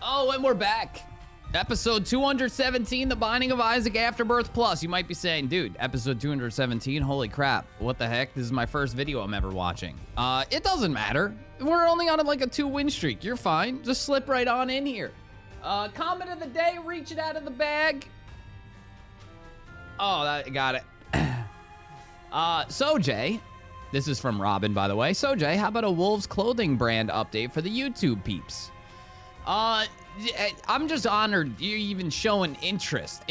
Oh, and we're back. Episode 217, The Binding of Isaac Afterbirth Plus. You might be saying, dude, episode 217, holy crap, what the heck? This is my first video I'm ever watching. It doesn't matter. We're only on like a 2-win streak. You're fine. Just slip right on in here. Comment of the day, reach it out of the bag. Oh, that got it. So Jay, this is from Robin, by the way. So Jay, how about a Wolves clothing brand update for the YouTube peeps? I'm just honored you're even showing interest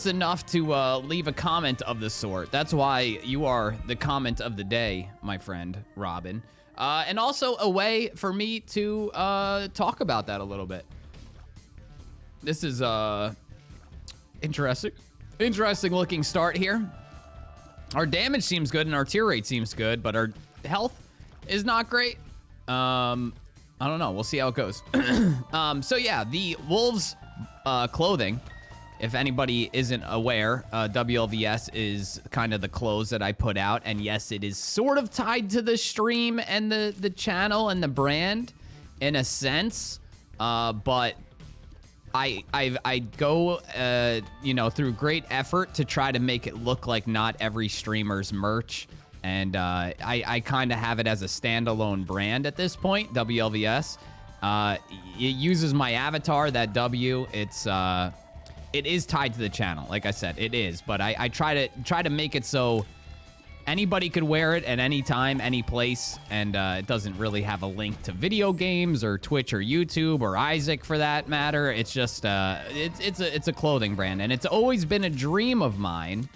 enough to leave a comment of the sort. That's why you are the comment of the day, my friend, Robin. And also a way for me to talk about that a little bit. This is interesting looking start here. Our damage seems good and our tier rate seems good, but our health is not great. I don't know. We'll see how it goes. So yeah, the Wolves clothing, if anybody isn't aware, WLVS is kind of the clothes that I put out. And yes, it is sort of tied to the stream and the channel and the brand in a sense. But I go, you know, through great effort to try to make it look like not every streamer's merch. And I kind of have it as a standalone brand at this point, WLVS. It uses my avatar, that W. It is tied to the channel, like I said, it is. But I try to make it so anybody could wear it at any time, any place, and it doesn't really have a link to video games or Twitch or YouTube or Isaac for that matter. It's just it's a clothing brand, and it's always been a dream of mine.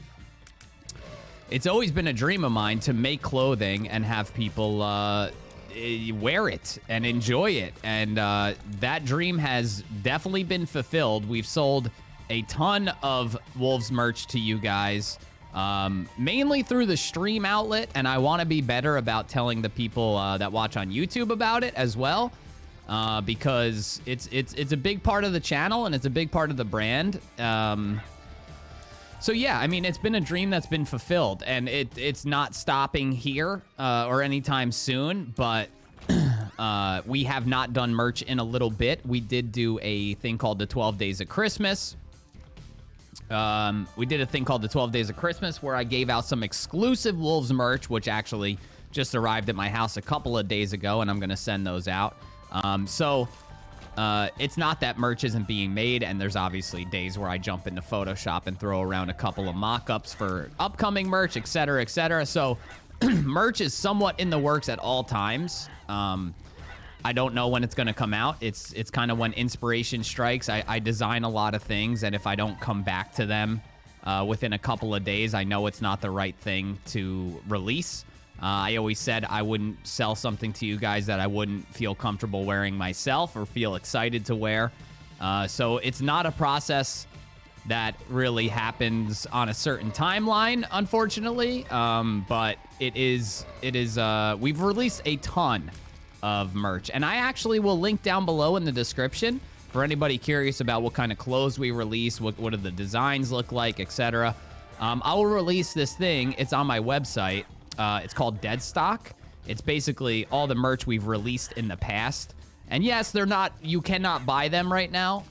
It's always been a dream of mine to make clothing and have people wear it and enjoy it. And that dream has definitely been fulfilled. We've sold a ton of Wolves merch to you guys, mainly through the stream outlet. And I want to be better about telling the people that watch on YouTube about it as well, because it's a big part of the channel and it's a big part of the brand. So yeah, I mean, it's been a dream that's been fulfilled, and it's not stopping here or anytime soon, but we have not done merch in a little bit. We did do a thing called the 12 Days of Christmas. We did a thing called the 12 Days of Christmas where I gave out some exclusive Wolves merch, which actually just arrived at my house a couple of days ago, and I'm going to send those out. It's not that merch isn't being made, and there's obviously days where I jump into Photoshop and throw around a couple of mock-ups for upcoming merch, etc., etc. So merch is somewhat in the works at all times. I don't know when it's going to come out. It's kind of when inspiration strikes. I design a lot of things, and if I don't come back to them within a couple of days, I know it's not the right thing to release. I always said I wouldn't sell something to you guys that I wouldn't feel comfortable wearing myself or feel excited to wear. So it's not a process that really happens on a certain timeline, unfortunately. But it is, we've released a ton of merch. And I actually will link down below in the description for anybody curious about what kind of clothes we release, what do the designs look like, etc. I will release this thing. It's on my website. It's called Dead Stock. It's basically all the merch we've released in the past. And yes, they're not, you cannot buy them right now,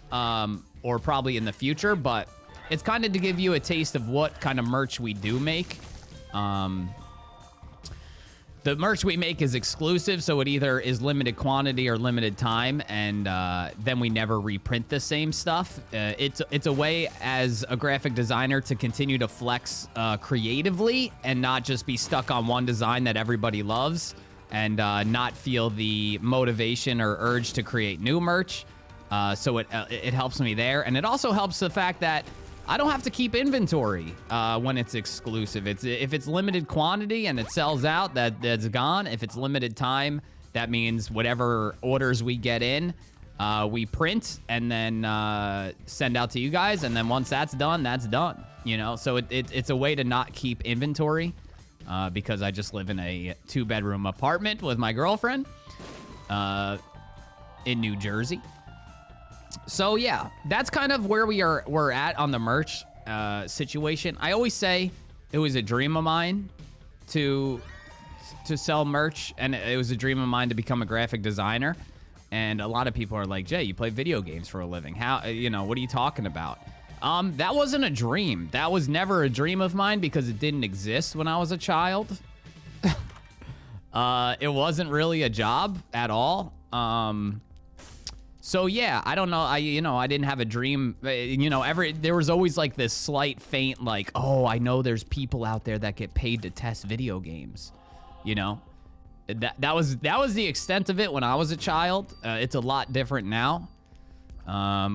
or probably in the future, but it's kind of to give you a taste of what kind of merch we do make. The merch we make is exclusive, so it either is limited quantity or limited time, and then we never reprint the same stuff. It's a way as a graphic designer to continue to flex creatively and not just be stuck on one design that everybody loves, and not feel the motivation or urge to create new merch. So it helps me there, and it also helps the fact that I don't have to keep inventory when it's exclusive. If it's limited quantity and it sells out, that's gone. If it's limited time, that means whatever orders we get in, we print and then send out to you guys. And then once that's done, that's done. You know, so it's a way to not keep inventory because I just live in a 2-bedroom apartment with my girlfriend in New Jersey. So yeah, that's kind of where we're at on the merch situation. I always say it was a dream of mine to sell merch, and it was a dream of mine to become a graphic designer. And a lot of people are like, Jay, you play video games for a living. How, you know, what are you talking about? That wasn't a dream. That was never a dream of mine because it didn't exist when I was a child. It wasn't really a job at all. So yeah, I don't know. I didn't have a dream. There was always like this slight faint, like, oh, I know there's people out there that get paid to test video games. You know, that was the extent of it when I was a child. It's a lot different now.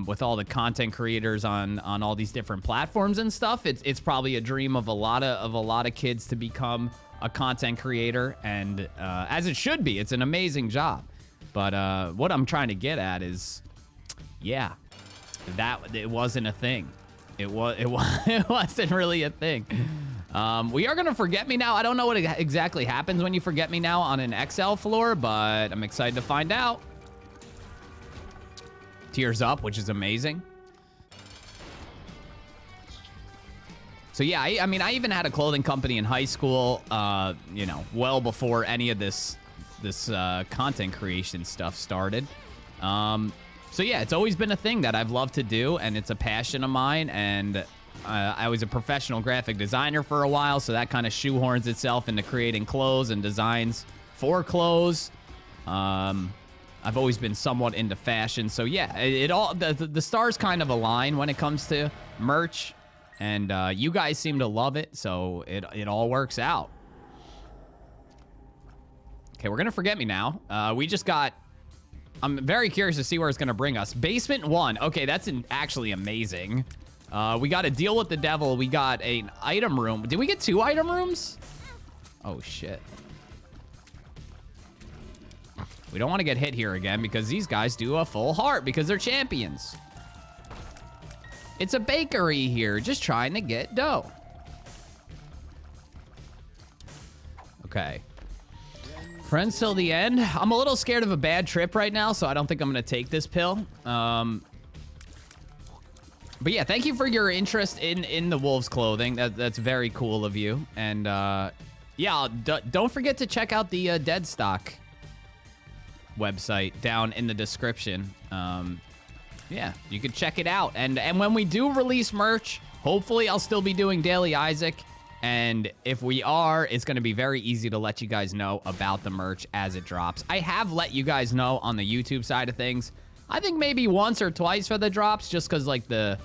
With all the content creators on all these different platforms and stuff, it's probably a dream of a lot of kids to become a content creator, and as it should be. It's an amazing job. But what I'm trying to get at is, yeah, that it wasn't a thing. It wasn't really a thing. We are gonna forget me now. I don't know what exactly happens when you forget me now on an XL floor, but I'm excited to find out. Tears up, which is amazing. So yeah, I mean, I even had a clothing company in high school, well before any of this content creation stuff started. So yeah, it's always been a thing that I've loved to do, and it's a passion of mine. And I was a professional graphic designer for a while, so that kind of shoehorns itself into creating clothes and designs for clothes. I've always been somewhat into fashion, so yeah, the stars kind of align when it comes to merch, and you guys seem to love it, so it all works out. Okay, we're gonna forget me now. We just got. I'm very curious to see where it's gonna bring us. Basement 1. Okay, that's actually amazing. We got to deal with the devil. We got an item room. Did we get 2 item rooms? Oh shit. We don't want to get hit here again because these guys do a full heart because they're champions. It's a bakery here, just trying to get dough. Okay. Friends till the end. I'm a little scared of a bad trip right now, so I don't think I'm going to take this pill. But yeah, thank you for your interest in the Wolves clothing. That's very cool of you. And yeah, don't forget to check out the Dead Stock website down in the description. Yeah, you can check it out. And when we do release merch, hopefully I'll still be doing Daily Isaac. And if we are, it's going to be very easy to let you guys know about the merch as it drops. I have let you guys know on the YouTube side of things. I think maybe once or twice for the drops, just because like the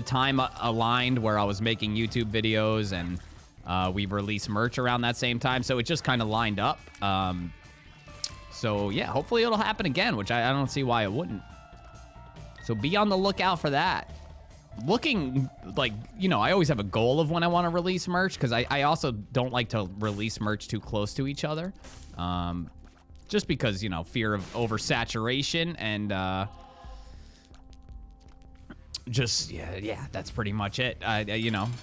time aligned where I was making YouTube videos and we released merch around that same time. So it just kind of lined up. So yeah, hopefully it'll happen again, which I don't see why it wouldn't. So be on the lookout for that. Looking like, I always have a goal of when I want to release merch, because I also don't like to release merch too close to each other. Just because, fear of oversaturation and just, yeah, that's pretty much it.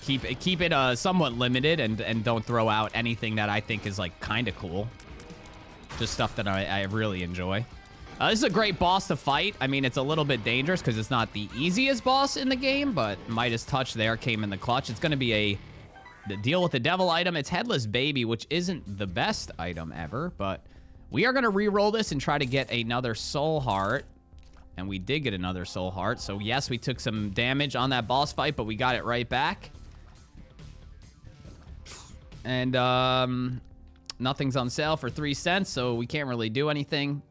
Keep it somewhat limited and don't throw out anything that I think is like kind of cool. Just stuff that I really enjoy. This is a great boss to fight. I mean, it's a little bit dangerous because it's not the easiest boss in the game, but Midas Touch there came in the clutch. It's going to be the deal with the devil item. It's Headless Baby, which isn't the best item ever, but we are going to re-roll this and try to get another soul heart. And we did get another soul heart. So yes, we took some damage on that boss fight, but we got it right back. And nothing's on sale for 3 cents, so we can't really do anything.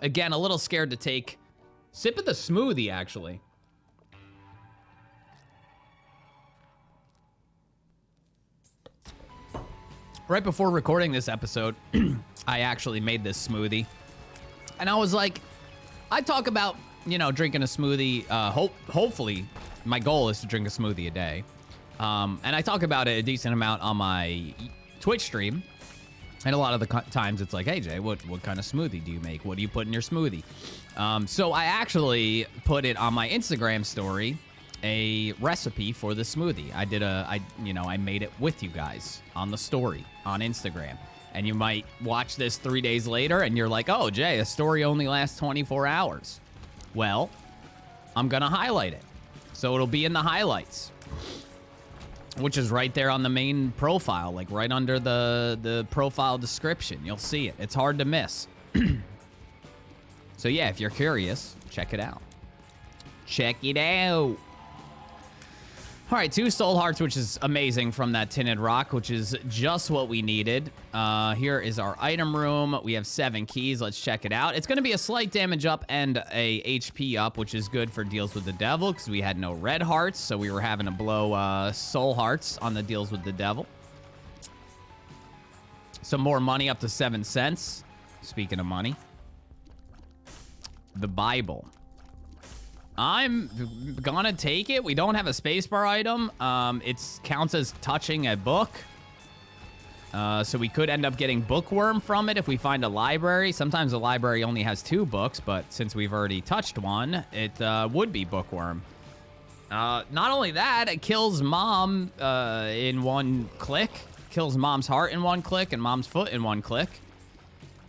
Again, a little scared to take sip of the smoothie, actually. Right before recording this episode, I actually made this smoothie. And I was like, I talk about, drinking a smoothie. Hopefully, my goal is to drink a smoothie a day. And I talk about it a decent amount on my Twitch stream. And a lot of the times it's like, hey, Jay, what kind of smoothie do you make? What do you put in your smoothie? So I actually put it on my Instagram story, a recipe for the smoothie. I made it with you guys on the story on Instagram. And you might watch this 3 days later and you're like, oh, Jay, a story only lasts 24 hours. Well, I'm going to highlight it. So it'll be in the highlights, which is right there on the main profile, like right under the profile description. You'll see it. It's hard to miss. So So yeah, if you're curious, check it out. Check it out. All right, 2 soul hearts, which is amazing from that tinted rock, which is just what we needed. Here is our item room. We have 7 keys. Let's check it out. It's going to be a slight damage up and a HP up, which is good for deals with the devil because we had no red hearts, so we were having to blow soul hearts on the deals with the devil. Some more money up to 7 cents. Speaking of money. The Bible. I'm gonna take it. We don't have a spacebar item. It counts as touching a book. So we could end up getting bookworm from it if we find a library. Sometimes a library only has 2 books, but since we've already touched one, it would be bookworm. Not only that, it kills mom in 1 click. Kills mom's heart in 1 click and mom's foot in 1 click,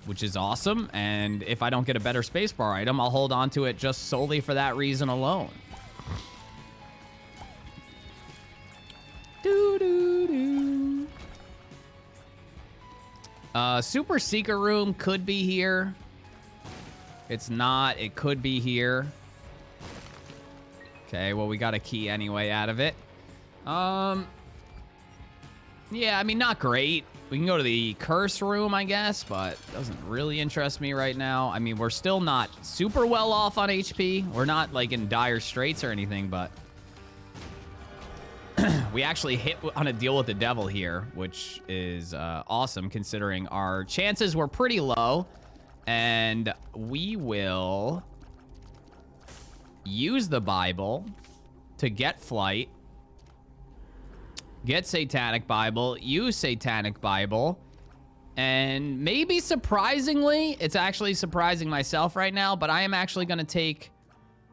which is awesome. And if I don't get a better spacebar item, I'll hold on to it just solely for that reason alone. Super secret room could be here. It's not. It could be here. Okay, well, we got a key anyway out of it. Yeah, I mean, not great. We can go to the curse room, I guess, but doesn't really interest me right now. I mean, we're still not super well off on HP. We're not, like, in dire straits or anything, but we actually hit on a deal with the devil here, which is awesome, considering our chances were pretty low. And we will use the Bible to get flight. Get Satanic Bible, use Satanic Bible, and maybe surprisingly, it's actually surprising myself right now, but I am actually going to take...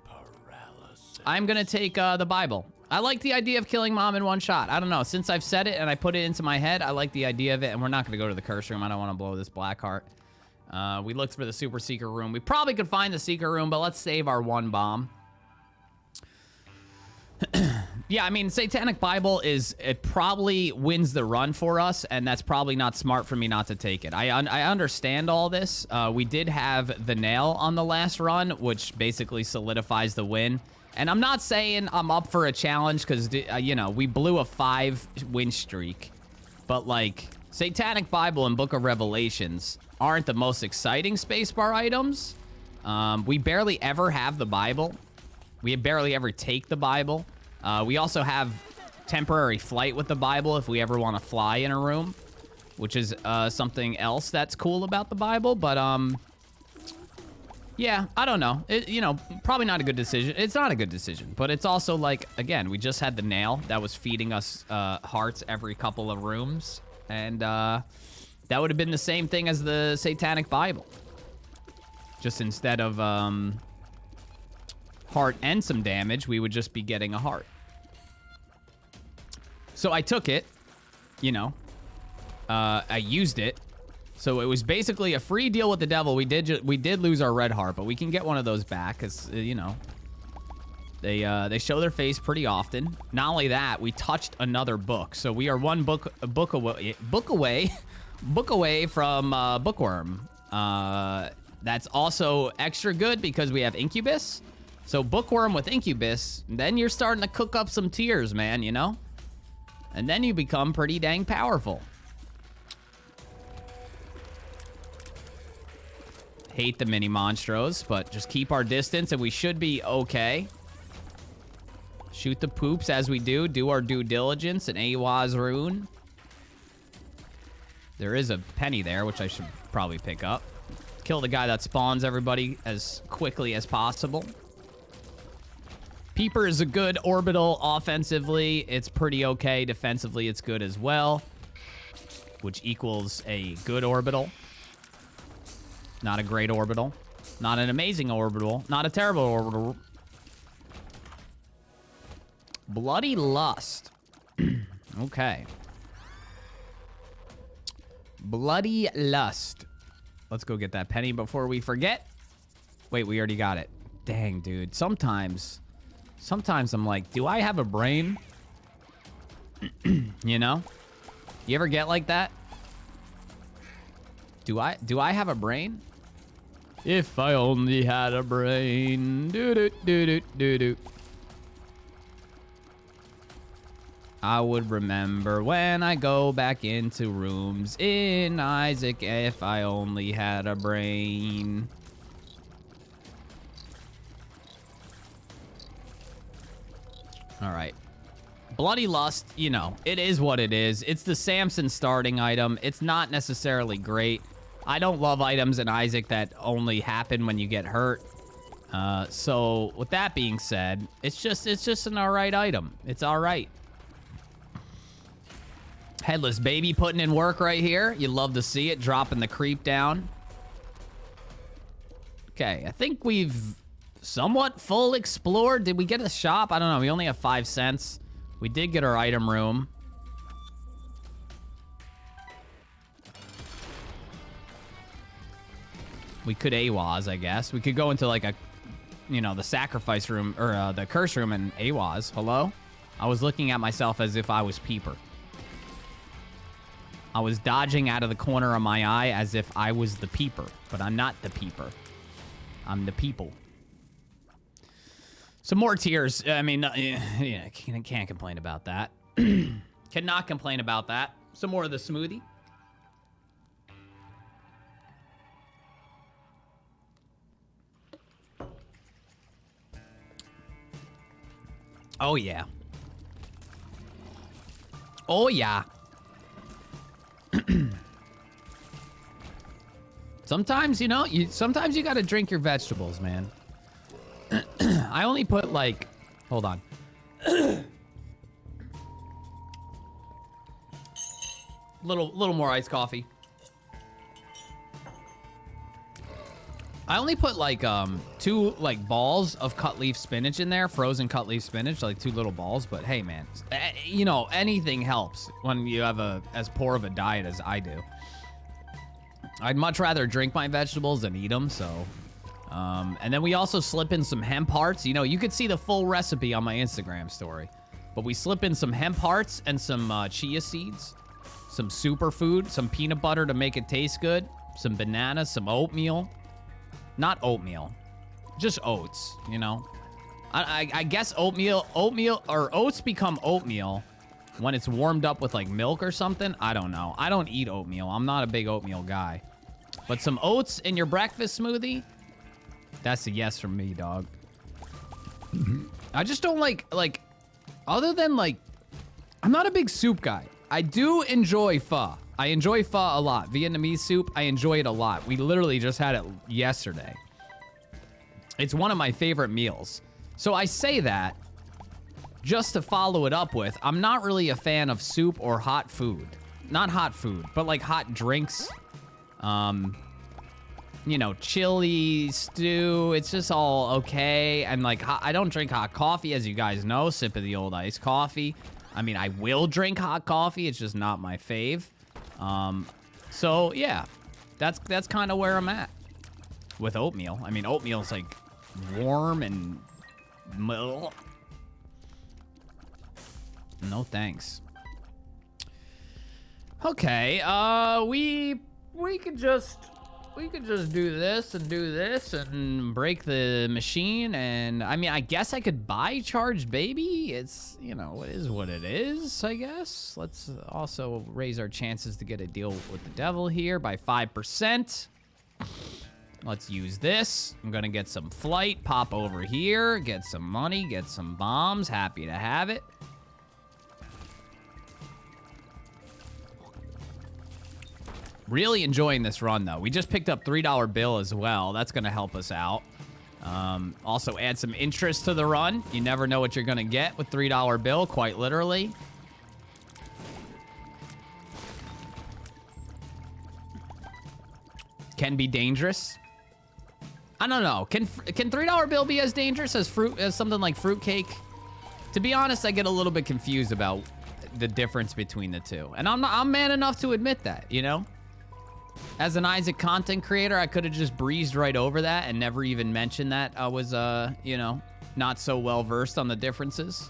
Paralysis. I'm going to take the Bible. I like the idea of killing mom in 1 shot. I don't know. Since I've said it and I put it into my head, I like the idea of it, and we're not going to go to the curse room. I don't want to blow this black heart. We looked for the super secret room. We probably could find the secret room, but let's save our 1 bomb. Yeah, I mean, Satanic Bible it probably wins the run for us, and that's probably not smart for me not to take it. I understand all this. We did have the nail on the last run, which basically solidifies the win. And I'm not saying I'm up for a challenge because, you know, we blew a 5-win streak. But, like, Satanic Bible and Book of Revelations aren't the most exciting spacebar items. We barely ever have the Bible. We barely ever take the Bible. We also have temporary flight with the Bible if we ever want to fly in a room, which is something else that's cool about the Bible. But, yeah, I don't know. You know, probably not a good decision. It's not a good decision, but it's also like, again, we just had the nail that was feeding us hearts every couple of rooms. And that would have been the same thing as the Satanic Bible. Just instead of heart and some damage, we would just be getting a heart. So I took it, you know, I used it. So it was basically a free deal with the devil. We did lose our red heart, but we can get one of those back because, you know, they show their face pretty often. Not only that, we touched another book. So we are one book away from bookworm. That's also extra good because we have incubus. So bookworm with incubus, then you're starting to cook up some tiers, man, you know? And then you become pretty dang powerful. Hate the mini monstros, but just keep our distance and we should be okay. Shoot the poops as we do our due diligence in Awaz rune. There is a penny there, which I should probably pick up. Kill the guy that spawns everybody as quickly as possible. Peeper is a good orbital offensively. It's pretty okay. Defensively, it's good as well, which equals a good orbital. Not a great orbital. Not an amazing orbital. Not a terrible orbital. Bloody Lust. Okay. Bloody Lust. Let's go get that penny before we forget. Wait, we already got it. Dang, dude. Sometimes I'm like, do I have a brain? You know? You ever get like that? Do I have a brain? If I only had a brain. Do. I would remember when I go back into rooms in Isaac. If I only had a brain. All right. Bloody Lust, you know, it is what it is. It's the Samson starting item. It's not necessarily great. I don't love items in Isaac that only happen when you get hurt. So with that being said, it's just an all right item. It's all right. Headless Baby putting in work right here. You love to see it, dropping the creep down. Okay, I think we've somewhat full explored. Did we get a shop? I don't know. We only have 5 cents. We did get our item room. We could AWAS, I guess. We could go into like a, you know, the sacrifice room or the curse room and AWAS. Hello? I was looking at myself as if I was Peeper. I was dodging out of the corner of my eye as if I was the Peeper, but I'm not the Peeper. I'm the people. Some more tears. I mean, yeah, can't complain about that. Cannot complain about that. Some more of the smoothie. Oh, yeah. Oh, yeah. Sometimes, you know, sometimes you gotta drink your vegetables, man. I only put like, hold on. little more iced coffee. I only put like 2 like balls of cut leaf spinach in there, frozen cut leaf spinach, like 2 little balls. But hey, man, you know, anything helps when you have as poor of a diet as I do. I'd much rather drink my vegetables than eat them. So, and then we also slip in some hemp hearts. You know, you could see the full recipe on my Instagram story, but we slip in some hemp hearts and some chia seeds, some superfood, some peanut butter to make it taste good, some bananas, some oatmeal. Not oatmeal, just oats, you know? I guess oatmeal or oats become oatmeal when it's warmed up with like milk or something. I don't know. I don't eat oatmeal. I'm not a big oatmeal guy. But some oats in your breakfast smoothie, that's a yes from me, dog. I just don't like, other than like, I'm not a big soup guy. I do enjoy pho. I enjoy pho a lot. Vietnamese soup, I enjoy it a lot. We literally just had it yesterday. It's one of my favorite meals. So I say that just to follow it up with, I'm not really a fan of soup or hot food. Not hot food, but like hot drinks. You know, chili, stew, it's just all okay. And like, I don't drink hot coffee, as you guys know, sip of the old iced coffee. I mean, I will drink hot coffee. It's just not my fave. So yeah, that's kind of where I'm at with oatmeal. I mean, oatmeal's like warm and no thanks. Okay, we could just do this and break the machine. And I mean, I guess I could buy charged baby. It's, you know, it is what it is, I guess. Let's also raise our chances to get a deal with the devil here by 5%. Let's use this. I'm gonna get some flight, pop over here, get some money, get some bombs. Happy to have it. Really enjoying this run, though. We just picked up $3 bill as well. That's going to help us out. Also add some interest to the run. You never know what you're going to get with $3 bill, quite literally. Can be dangerous. I don't know. Can $3 bill be as dangerous as something like fruitcake? To be honest, I get a little bit confused about the difference between the two. And I'm man enough to admit that, you know? As an Isaac content creator, I could have just breezed right over that and never even mentioned that I was, you know, not so well versed on the differences.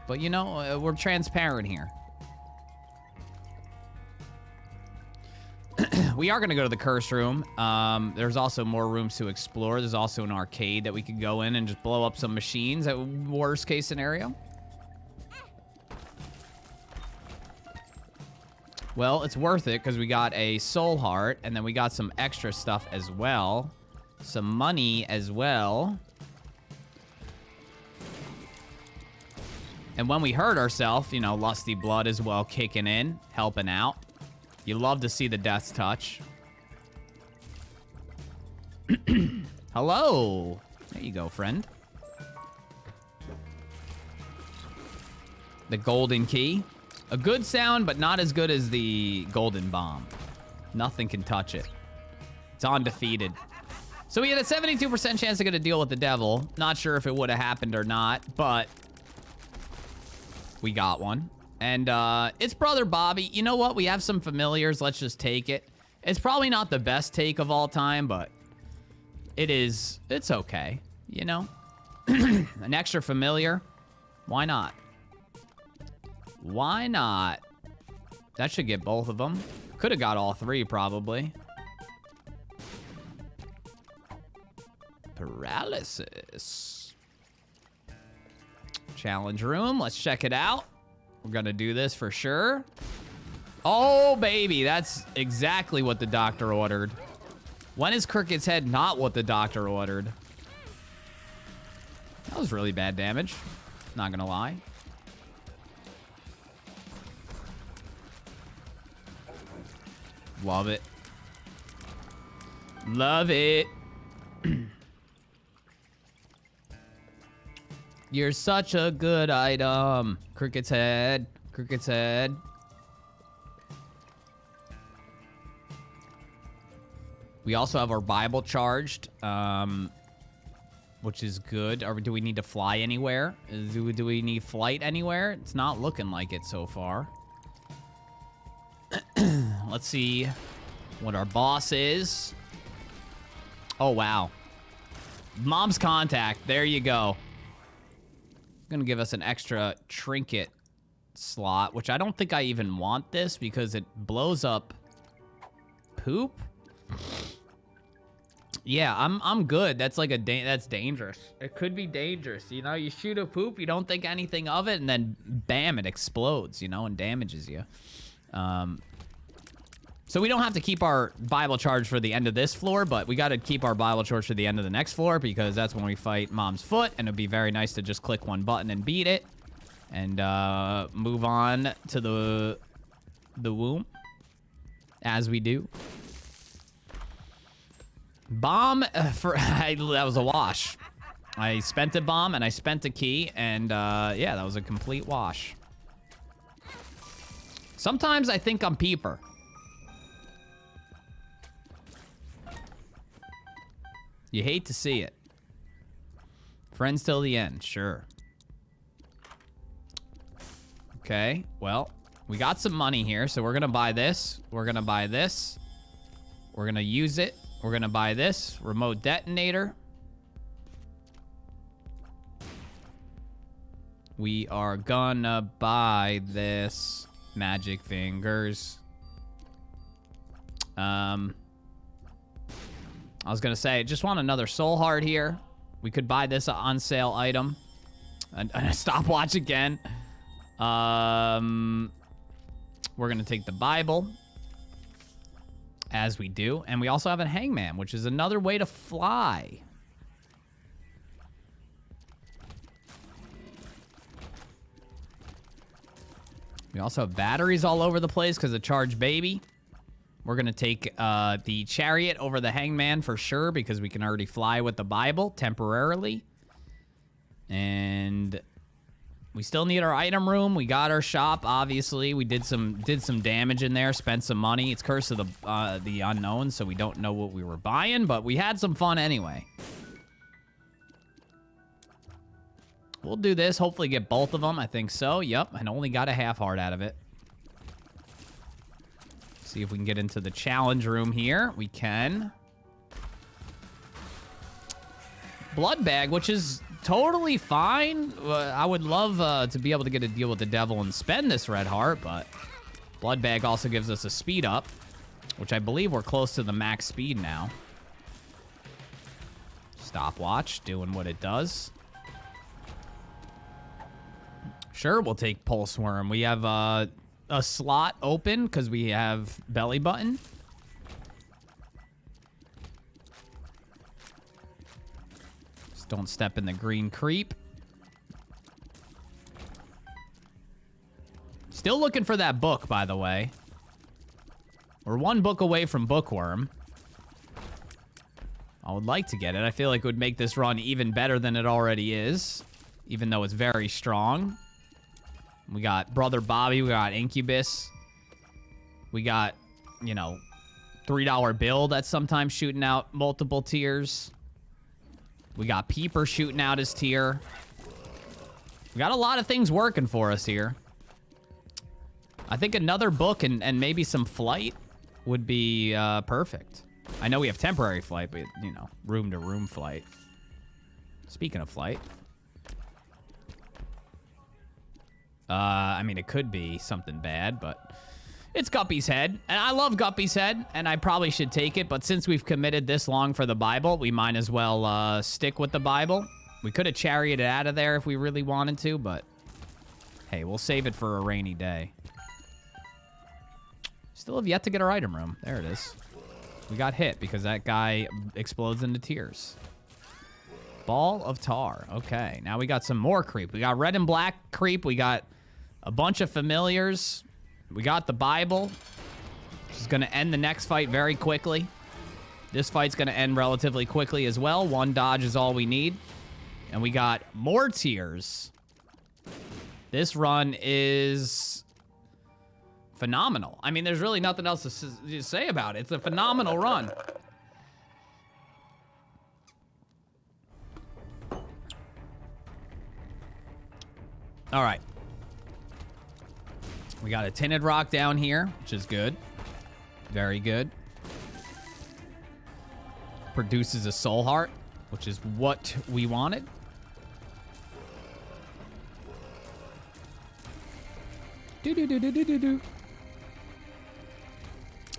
But, you know, we're transparent here. We are going to go to the curse room. There's also more rooms to explore. There's also an arcade that we could go in and just blow up some machines at worst case scenario. Well, it's worth it because we got a soul heart and then we got some extra stuff as well. Some money as well. And when we hurt ourselves, you know, lusty blood as well kicking in, helping out. You love to see the death's touch. Hello. There you go, friend. The golden key. A good sound, but not as good as the golden bomb. Nothing can touch it. It's undefeated. So we had a 72% chance to get a deal with the devil. Not sure if it would have happened or not, but we got one. And it's Brother Bobby. You know what? We have some familiars. Let's just take it. It's probably not the best take of all time, but it's okay. You know? An extra familiar. Why not? Why not? That should get both of them. Could have got all three, probably. Paralysis. Challenge room. Let's check it out. We're gonna do this for sure. Oh, baby. That's exactly what the doctor ordered. When is Cricket's head not what the doctor ordered? That was really bad damage. Not gonna lie. Love it. Love it. You're such a good item. Cricket's head. Cricket's head. We also have our Bible charged, which is good. Or do we need to fly anywhere? Do we need flight anywhere? It's not looking like it so far. Let's see what our boss is. Oh, wow. Mom's contact. There you go. Gonna give us an extra trinket slot, which I don't think I even want this because it blows up poop. Yeah, I'm good. That's like that's dangerous. It could be dangerous. You know, you shoot a poop, you don't think anything of it, and then bam, it explodes, you know, and damages you. So we don't have to keep our Bible charge for the end of this floor, but we got to keep our Bible charge for the end of the next floor because that's when we fight Mom's foot, and it'd be very nice to just click one button and beat it, and move on to the womb, as we do. Bomb that was a wash. I spent a bomb and I spent a key, and yeah, that was a complete wash. Sometimes I think I'm Peeper. You hate to see it. Friends till the end, sure. Okay, well, we got some money here, so we're gonna buy this. We're gonna buy this. We're gonna use it. We're gonna buy this. Remote detonator. We are gonna buy this. Magic fingers. I was gonna say, just want another soul heart here. We could buy this on sale item. And a stopwatch again. We're gonna take the Bible. As we do. And we also have a hangman, which is another way to fly. We also have batteries all over the place because of Charge Baby. We're going to take the chariot over the hangman for sure because we can already fly with the Bible temporarily. And we still need our item room. We got our shop, obviously. We did some damage in there, spent some money. It's Curse of the Unknown, so we don't know what we were buying, but we had some fun anyway. We'll do this, hopefully get both of them. I think so, yep, and only got a half heart out of it. See if we can get into the challenge room here. We can. Blood bag, which is totally fine. I would love to be able to get a deal with the devil and spend this red heart, but blood bag also gives us a speed up, which I believe we're close to the max speed now. Stopwatch, doing what it does. Sure, we'll take Pulse Worm. We have a slot open because we have Belly Button. Just don't step in the green creep. Still looking for that book, by the way. We're one book away from Bookworm. I would like to get it. I feel like it would make this run even better than it already is, even though it's very strong. We got Brother Bobby. We got Incubus. We got, you know, $3 bill that's sometimes shooting out multiple tiers. We got Peeper shooting out his tier. We got a lot of things working for us here. I think another book and maybe some flight would be perfect. I know we have temporary flight, but, you know, room-to-room flight. Speaking of flight. I mean, it could be something bad, but it's Guppy's head. And I love Guppy's head, and I probably should take it. But since we've committed this long for the Bible, we might as well stick with the Bible. We could have charioted out of there if we really wanted to, but hey, we'll save it for a rainy day. Still have yet to get our item room. There it is. We got hit because that guy explodes into tears. Ball of tar. Okay, now we got some more creep. We got red and black creep. We got a bunch of familiars. We got the Bible. Which is going to end the next fight very quickly. This fight's going to end relatively quickly as well. One dodge is all we need. And we got more tiers. This run is phenomenal. I mean, there's really nothing else to say about it. It's a phenomenal run. All right. We got a tinted rock down here, which is good. Very good. Produces a soul heart, which is what we wanted. Do.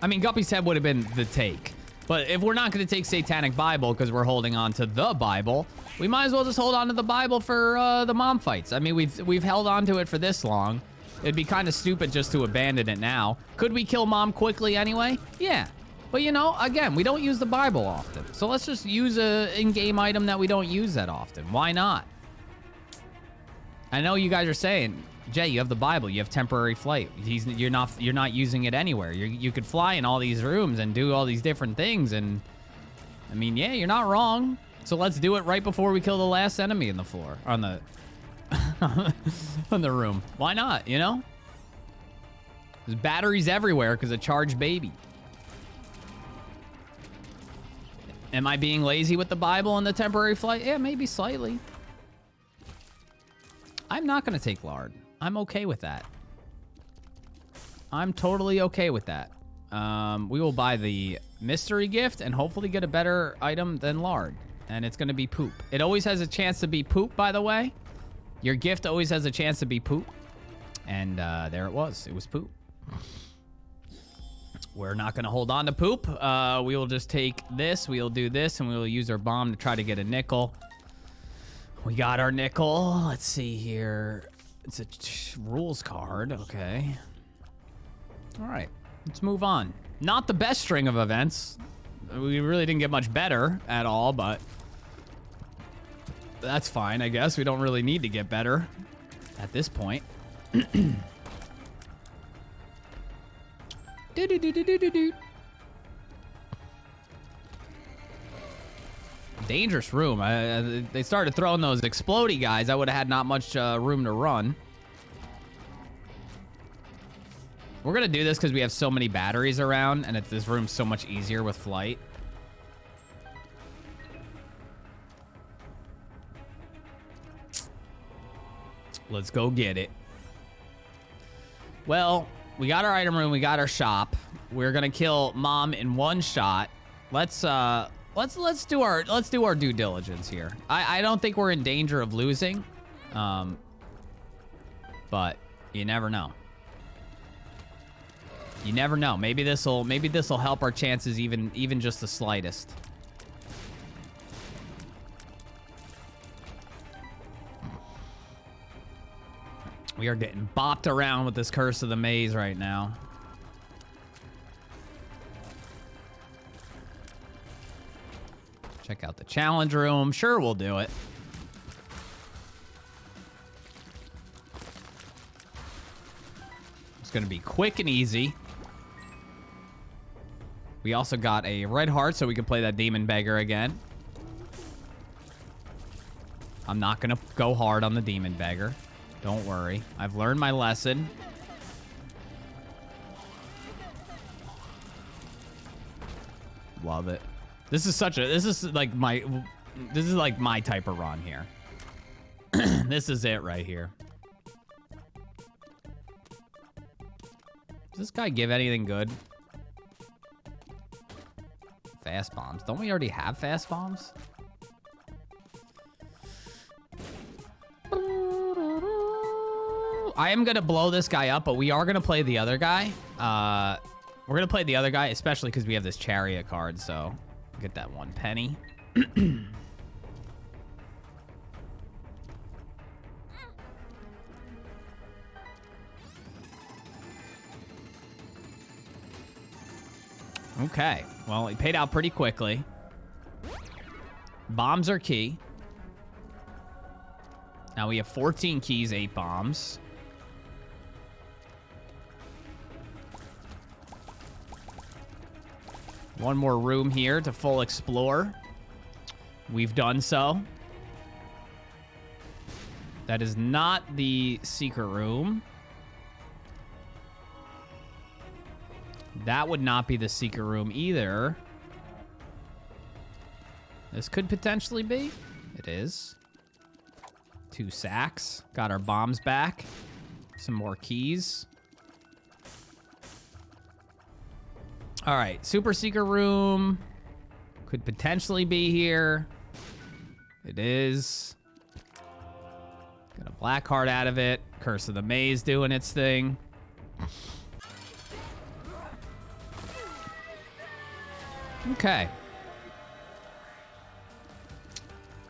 I mean, Guppy's head would have been the take. But if we're not going to take Satanic Bible because we're holding on to the Bible, we might as well just hold on to the Bible for the mom fights. I mean, we've held on to it for this long. It'd be kind of stupid just to abandon it now. Could we kill mom quickly anyway? Yeah. But, you know, again, we don't use the Bible often. So let's just use a in-game item that we don't use that often. Why not? I know you guys are saying, Jay, you have the Bible. You have temporary flight. You're not using it anywhere. You could fly in all these rooms and do all these different things. And, I mean, yeah, you're not wrong. So let's do it right before we kill the last enemy in the floor. On the... on the room. Why not, you know? There's batteries everywhere because of charged baby. Am I being lazy with the Bible and the temporary flight? Yeah, maybe slightly. I'm not going to take lard. I'm okay with that. I'm totally okay with that. We will buy the mystery gift and hopefully get a better item than lard. And it's going to be poop. It always has a chance to be poop, by the way. Your gift always has a chance to be poop. And there it was. It was poop. We're not going to hold on to poop. We will just take this. We'll do this, and we will use our bomb to try to get a nickel. We got our nickel. Let's see here. It's a rules card. Okay. All right. Let's move on. Not the best string of events. We really didn't get much better at all, but... that's fine, I guess. We don't really need to get better at this point. Dangerous room. They started throwing those explodey guys. I would have had not much room to run. We're going to do this because we have so many batteries around, and this room's so much easier with flight. Let's go get it. Well, we got our item room, we got our shop. We're gonna kill mom in one shot. Let's do our due diligence here. I don't think we're in danger of losing, but you never know. You never know. Maybe this'll help our chances even just the slightest. We are getting bopped around with this Curse of the Maze right now. Check out the challenge room. Sure, we'll do it. It's going to be quick and easy. We also got a red heart, so we can play that Demon Beggar again. I'm not going to go hard on the Demon Beggar. Don't worry. I've learned my lesson. Love it. This is like my type of run here. This is it right here. Does this guy give anything good? Fast bombs. Don't we already have fast bombs? I am going to blow this guy up, but we are going to play the other guy. We're going to play the other guy, especially because we have this chariot card, so get that 1 penny. Okay, well, he paid out pretty quickly. Bombs are key. Now we have 14 keys, 8 bombs. One more room here to full explore. We've done so. That is not the secret room. That would not be the secret room either. This could potentially be. It is. 2 sacks. Got our bombs back. Some more keys. All right, super secret room could potentially be here. It is. Got a black heart out of it. Curse of the Maze doing its thing. Okay.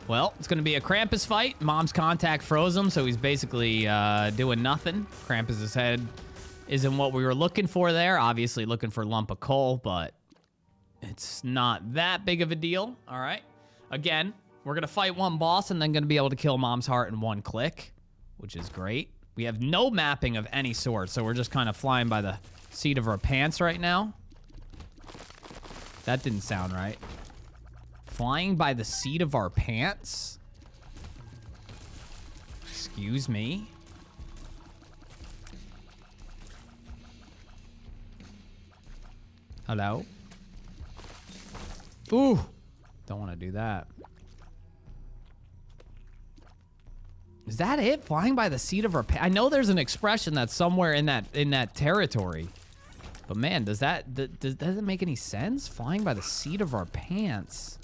Well, it's going to be a Krampus fight. Mom's contact froze him, so he's basically doing nothing. Krampus's head isn't what we were looking for there. Obviously looking for a lump of coal, but it's not that big of a deal. All right. Again, we're going to fight one boss and then going to be able to kill Mom's heart in 1 click, which is great. We have no mapping of any sort, so we're just kind of flying by the seat of our pants right now. That didn't sound right. Flying by the seat of our pants? Excuse me? Hello? Ooh! Don't want to do that. Is that it? Flying by the seat of our pants? I know there's an expression that's somewhere in that territory. But man, does that make any sense? Flying by the seat of our pants.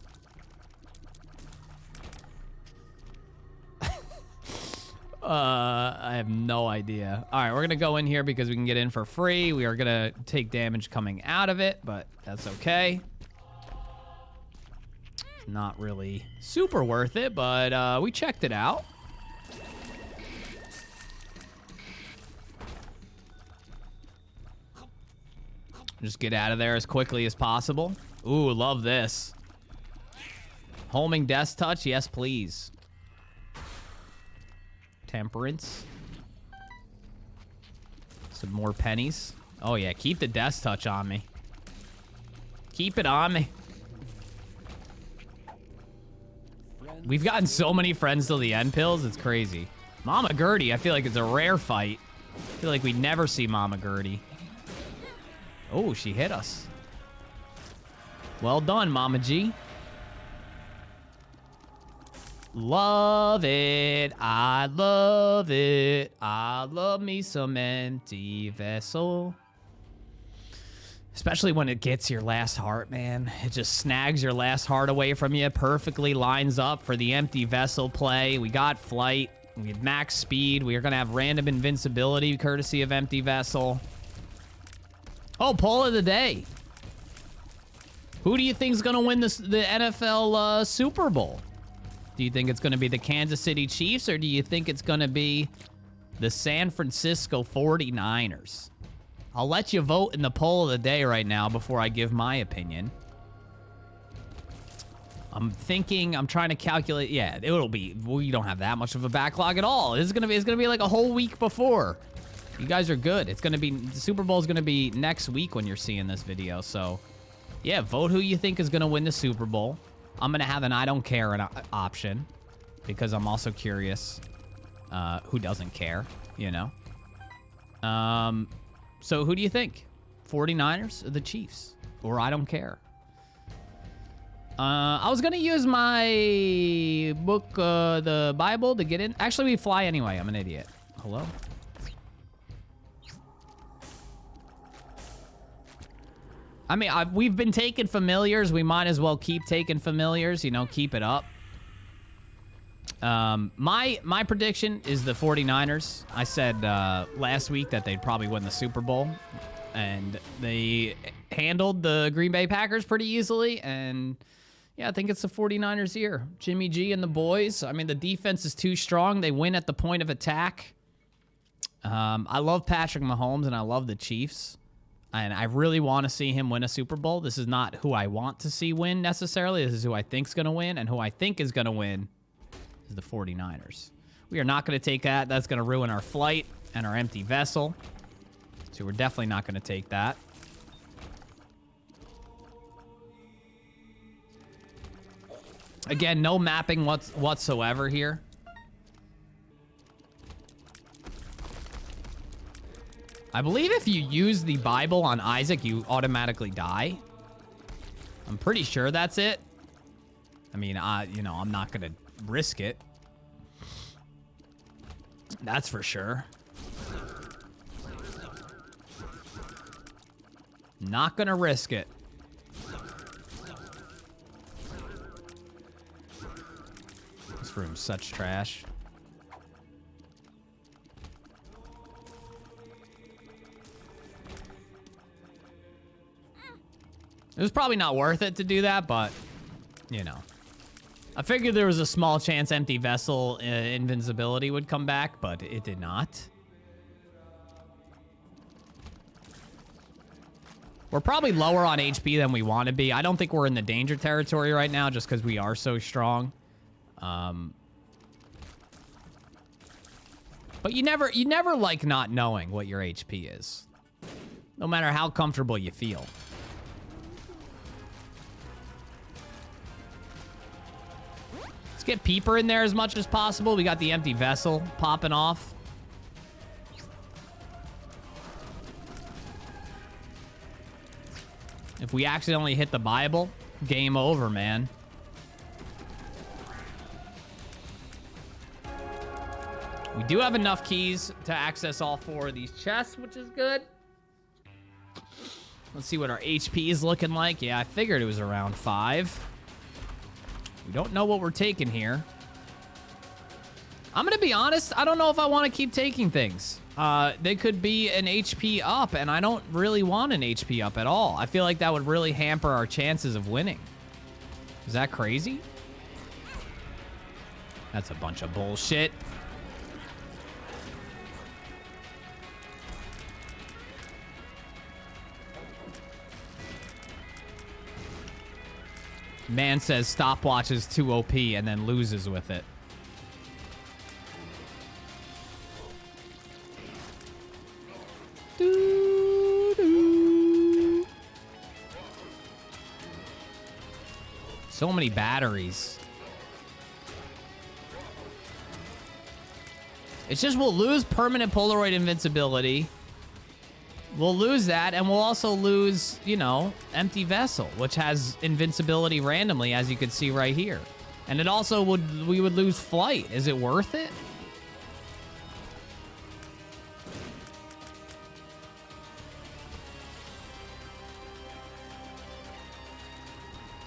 I have no idea. All right, we're gonna go in here because we can get in for free. We are gonna take damage coming out of it, but that's okay. Not really super worth it, but we checked it out. Just get out of there as quickly as possible. Ooh, love this. Homing Death Touch, yes please. Temperance. Some more pennies. Oh yeah, keep the Death Touch on me. Keep it on me. We've gotten so many friends till the end pills, it's crazy. Mama Gertie, I feel like it's a rare fight. I feel like we never see Mama Gertie. Oh, she hit us. Well done, Mama G. Love it. I love it. I love me some empty vessel. Especially when it gets your last heart, man. It just snags your last heart away from you. Perfectly lines up for the empty vessel play. We got flight. We had max speed. We are going to have random invincibility courtesy of empty vessel. Oh, poll of the day. Who do you think is going to win the NFL Super Bowl? Do you think it's going to be the Kansas City Chiefs, or do you think it's going to be the San Francisco 49ers? I'll let you vote in the poll of the day right now before I give my opinion. I'm trying to calculate. Yeah, we don't have that much of a backlog at all. It's going to be like a whole week before. You guys are good. The Super Bowl is going to be next week when you're seeing this video. So, yeah, vote who you think is going to win the Super Bowl. I'm going to have an I don't care option because I'm also curious who doesn't care, you know? So who do you think? 49ers or the Chiefs? Or I don't care? I was going to use my book, the Bible, to get in. Actually, we fly anyway. I'm an idiot. Hello? I mean, we've been taking familiars. We might as well keep taking familiars, you know, keep it up. My prediction is the 49ers. I said last week that they'd probably win the Super Bowl. And they handled the Green Bay Packers pretty easily. And, yeah, I think it's the 49ers here. Jimmy G and the boys. I mean, the defense is too strong. They win at the point of attack. I love Patrick Mahomes, and I love the Chiefs. And I really want to see him win a Super Bowl. This is not who I want to see win necessarily. This is who I think is going to win. And who I think is going to win is the 49ers. We are not going to take that. That's going to ruin our flight and our empty vessel. So we're definitely not going to take that. Again, no mapping whatsoever here. I believe if you use the Bible on Isaac, you automatically die. I'm pretty sure that's it. I mean, you know, I'm not going to risk it. That's for sure. Not going to risk it. This room's such trash. It was probably not worth it to do that, but, you know. I figured there was a small chance empty vessel invincibility would come back, but it did not. We're probably lower on HP than we want to be. I don't think we're in the danger territory right now just because we are so strong. But you never like not knowing what your HP is. No matter how comfortable you feel. Let's get Peeper in there as much as possible. We got the empty vessel popping off. If we accidentally hit the Bible, game over, man. We do have enough keys to access all 4 of these chests, which is good. Let's see what our HP is looking like. Yeah, I figured it was around 5. We don't know what we're taking here. I'm going to be honest. I don't know if I want to keep taking things. They could be an HP up, and I don't really want an HP up at all. I feel like that would really hamper our chances of winning. Is that crazy? That's a bunch of bullshit. Man says stopwatch is too OP and then loses with it. Doo-doo. So many batteries. It's just we'll lose permanent Polaroid invincibility. We'll lose that, and we'll also lose, you know, Empty Vessel, which has invincibility randomly, as you can see right here. And it also we would lose flight. Is it worth it?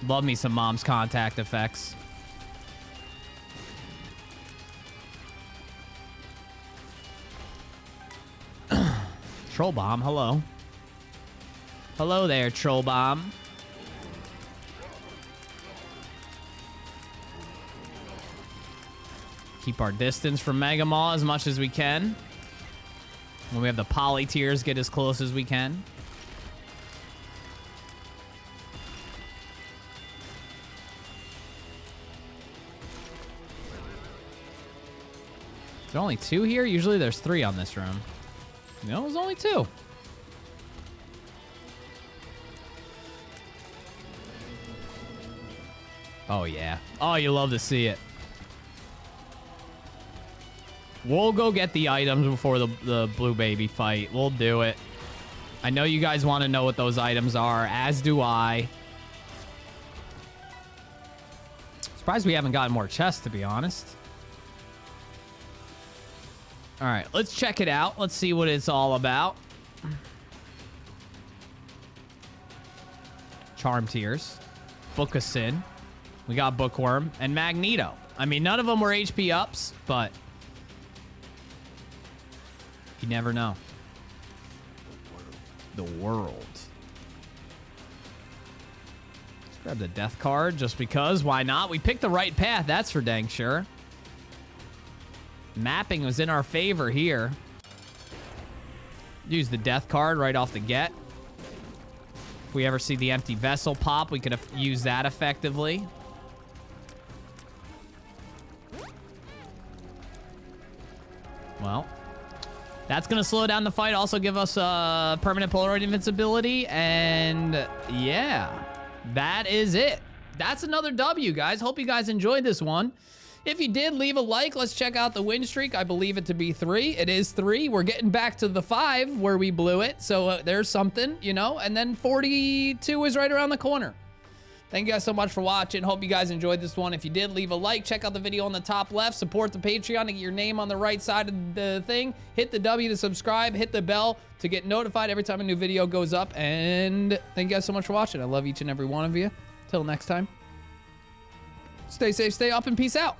Love me some Mom's Contact effects. Troll Bomb, hello. Hello there, Troll Bomb. Keep our distance from Mega Maw as much as we can. When we have the poly tiers, get as close as we can. Is there only 2 here? Usually there's 3 on this room. No, there's only 2. Oh, yeah. Oh, you love to see it. We'll go get the items before the blue baby fight. We'll do it. I know you guys want to know what those items are, as do I. Surprised we haven't gotten more chests, to be honest. All right, let's check it out. Let's see what it's all about. Charm tiers. Book of Sin. We got Bookworm and Magneto. I mean, none of them were HP ups, but you never know. The world. Let's grab the death card just because. Why not? We picked the right path. That's for dang sure. Mapping was in our favor here. Use the death card right off the get. If we ever see the empty vessel pop, we could use that effectively. Well, that's going to slow down the fight. Also give us permanent Polaroid invincibility. And yeah, that is it. That's another W, guys. Hope you guys enjoyed this one. If you did, leave a like. Let's check out the win streak. I believe it to be 3. It is 3. We're getting back to the 5 where we blew it. So there's something, you know. And then 42 is right around the corner. Thank you guys so much for watching. Hope you guys enjoyed this one. If you did, leave a like. Check out the video on the top left. Support the Patreon to get your name on the right side of the thing. Hit the W to subscribe. Hit the bell to get notified every time a new video goes up. And thank you guys so much for watching. I love each and every one of you. Till next time. Stay safe, stay up, and peace out.